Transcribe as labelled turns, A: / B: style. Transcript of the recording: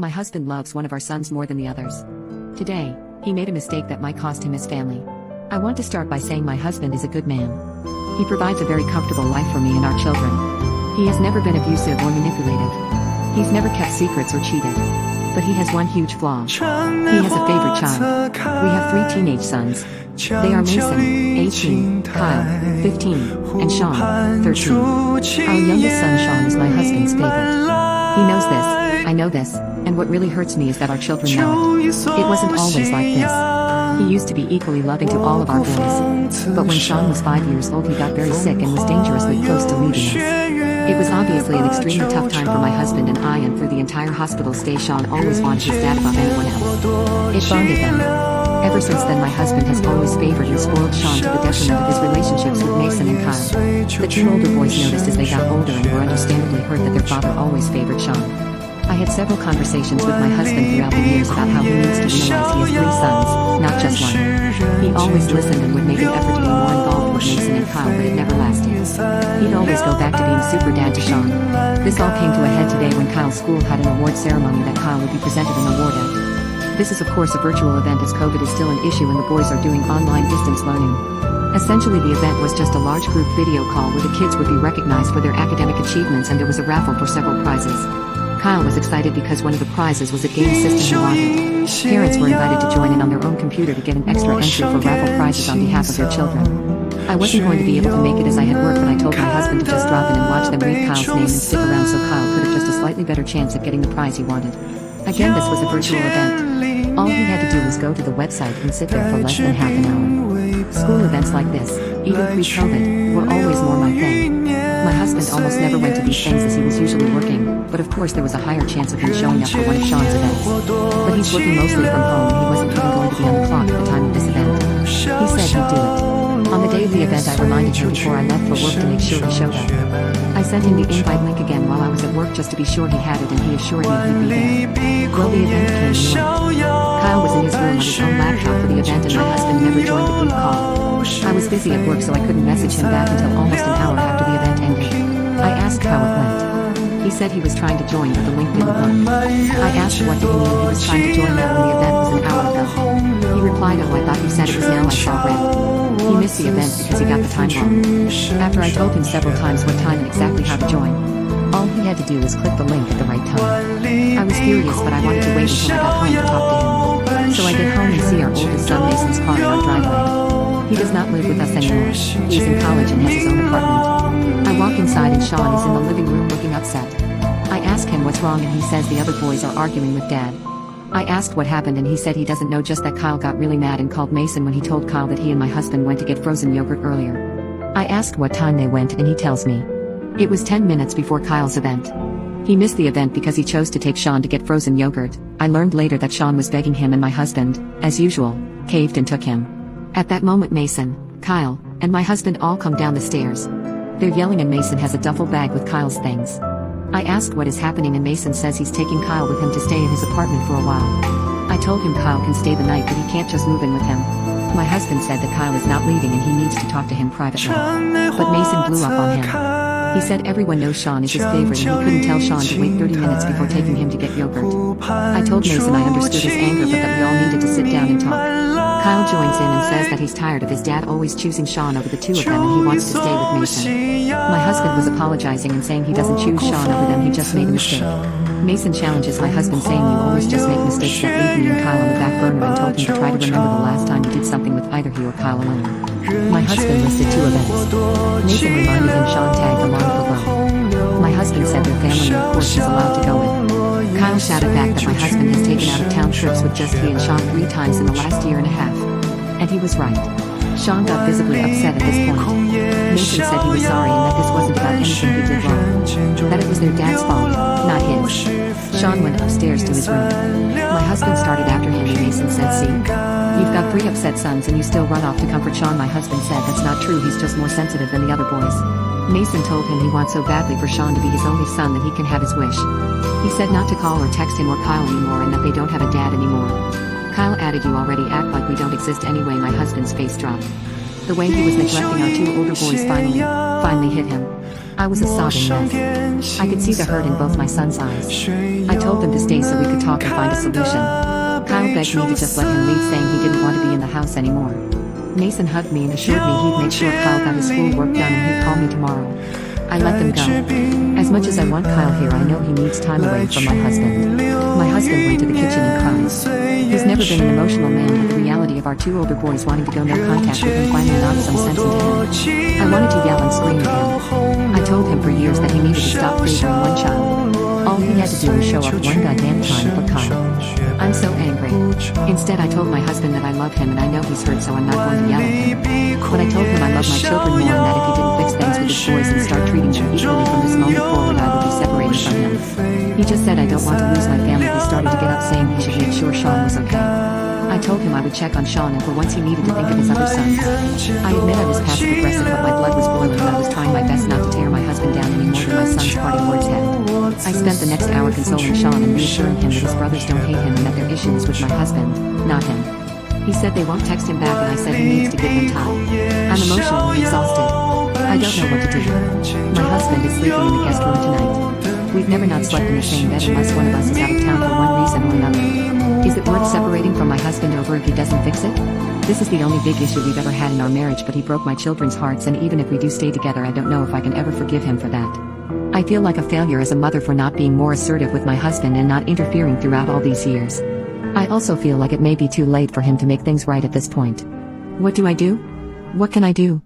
A: My husband loves one of our sons more than the others. Today, he made a mistake that might cost him his family. I want to start by saying my husband is a good man. He provides a very comfortable life for me and our children. He has never been abusive or manipulative. He's never kept secrets or cheated. But he has one huge flaw. He has a favorite child. We have 3 teenage sons. They are Mason, 18, Kyle, 15, and Sean, 13. Our youngest son Sean is my husband's favorite. He knows this, I know this, and what really hurts me is that our children know it. It wasn't always like this. He used to be equally loving to all of our boys. But when Sean was 5 years old he got very sick and was dangerously close to leaving us. It was obviously an extremely tough time for my husband and I, and through the entire hospital stay Sean always wanted his dad above anyone else. It bonded them. Ever since then my husband has always favored and spoiled Sean to the detriment of his relationships with Mason and Kyle. The 2 older boys noticed as they got older and were understandably hurt that their father always favored Sean. I had several conversations with my husband throughout the years about how he needs to realize he has 3 sons, not just one. He always listened and would make an effort to be more involved with Mason and Kyle, but it never lasted. He'd always go back to being super dad to Sean. This all came to a head today when Kyle's school had an award ceremony that Kyle would be presented an award at. This is of course a virtual event as COVID is still an issue and the boys are doing online distance learning. Essentially the event was just a large group video call where the kids would be recognized for their academic achievements and there was a raffle for several prizes. Kyle was excited because one of the prizes was a game system he wanted. Parents were invited to join in on their own computer to get an extra entry for raffle prizes on behalf of their children. I wasn't going to be able to make it as I had work, but I told my husband to just drop in and watch them read Kyle's name and stick around so Kyle could have just a slightly better chance at getting the prize he wanted. Again, this was a virtual event. All he had to do was go to the website and sit there for less than half an hour. School events like this, even pre-COVID, were always more my thing. My husband almost never went to these things as he was usually working, but of course there was a higher chance of him showing up for one of Sean's events. But he's working mostly from home and he wasn't even going to be on the clock at the time of this event. He said he'd do it. On the day of the event I reminded him before I left for work to make sure he showed up. I sent him the invite link again while I was at work just to be sure he had it, and he assured me he'd be there. Well, the event came and went. Kyle was in his room on his own laptop for the event and my husband never joined the group call. I was busy at work so I couldn't message him back until almost an hour after the event ended. I asked how it went. He said he was trying to join but the link didn't work. I asked what did he mean he was trying to join now when the event was an hour ago. He replied, oh, I thought you said it was now. I saw red. He missed the event because he got the time wrong. After I told him several times what time and exactly how to join, all he had to do was click the link at the right time. I was furious, but I wanted to wait until I got home to talk to him. So I get home and see our oldest son Mason's car in our driveway. He does not live with us anymore. He is in college and has his own apartment. I walk inside and Sean is in the living room looking upset. I ask him what's wrong and he says the other boys are arguing with Dad. I asked what happened and he said he doesn't know, just that Kyle got really mad and called Mason when he told Kyle that he and my husband went to get frozen yogurt earlier. I asked what time they went and he tells me it was 10 minutes before Kyle's event. He missed the event because he chose to take Sean to get frozen yogurt. I learned later that Sean was begging him and my husband, as usual, caved and took him. At that moment Mason, Kyle, and my husband all come down the stairs. They're yelling and Mason has a duffel bag with Kyle's things. I asked what is happening and Mason says he's taking Kyle with him to stay in his apartment for a while. I told him Kyle can stay the night but he can't just move in with him. My husband said that Kyle is not leaving and he needs to talk to him privately. But Mason blew up on him. He said everyone knows Sean is his favorite and he couldn't tell Sean to wait 30 minutes before taking him to get yogurt. I told Mason I understood his anger but that we all needed to sit down and talk. Kyle joins in and says that he's tired of his dad always choosing Sean over the 2 of them and he wants to stay with Mason. My husband was apologizing and saying he doesn't choose Sean over them, he just made a mistake. Mason challenges my husband saying you always just make mistakes that leave me and Kyle on the back burner, and told him to try to remember the last time he did something with either he or Kyle alone. My husband listed 2 events. Nathan reminded him Sean tagged along for Rome. My husband said their family and of course he's allowed to go with. Kyle shouted back that my husband has taken out of town trips with just he and Sean 3 times in the last year and a half. And he was right. Sean got visibly upset at this point. Nathan said he was sorry and that this wasn't about anything he did wrong. That it was their dad's fault, not his. Sean went upstairs to his room. My husband started after him and Mason said, see, you've got 3 upset sons and you still run off to comfort Sean. My husband said that's not true, he's just more sensitive than the other boys. Mason told him he wants so badly for Sean to be his only son that he can have his wish. He said not to call or text him or Kyle anymore and that they don't have a dad anymore. Kyle added, you already act like we don't exist anyway. My husband's face dropped. The way he was neglecting our 2 older boys finally hit him. I was a sobbing mess. I could see the hurt in both my son's eyes. I told them to stay so we could talk and find a solution. Kyle begged me to just let him leave, saying he didn't want to be in the house anymore. Mason hugged me and assured me he'd make sure Kyle got his schoolwork done and he'd call me tomorrow. I let them go. As much as I want Kyle here, I know he needs time away from my husband. My husband went to the kitchen and cried. He's never been an emotional man, but the reality of our two older boys wanting to go no contact with him finally knocked some sense into him. I wanted to yell and scream at him. I told him for years that he needed to stop favoring one child. All he had to do was show up one goddamn time for Kyle. I'm so angry. Instead, I told my husband that I love him and I know he's hurt, so I'm not going to yell at him. But I told him I love my children more and that if he didn't fix things with his boys and start treating them equally from this moment forward, I would be separated from him. He just said I don't want to lose my family. He started to get up, saying he should make sure Sean was okay. I told him I would check on Sean, and for once he needed to think of his other sons. I admit I was passive aggressive, but my blood was boiling and I was trying my best not to tear my husband down any more than my son's parting words had. I spent the next hour consoling Sean and reassuring him that his brothers don't hate him and that their issue is with my husband, not him. He said they won't text him back, and I said he needs to give them time. I'm emotionally exhausted. I don't know what to do. My husband is sleeping in the guest room tonight. We've never not slept in the same bed unless one of us is out of town for one reason or another. Is it worth separating from my husband over if he doesn't fix it? This is the only big issue we've ever had in our marriage, but he broke my children's hearts, and even if we do stay together, I don't know if I can ever forgive him for that. I feel like a failure as a mother for not being more assertive with my husband and not interfering throughout all these years. I also feel like it may be too late for him to make things right at this point. What do I do? What can I do?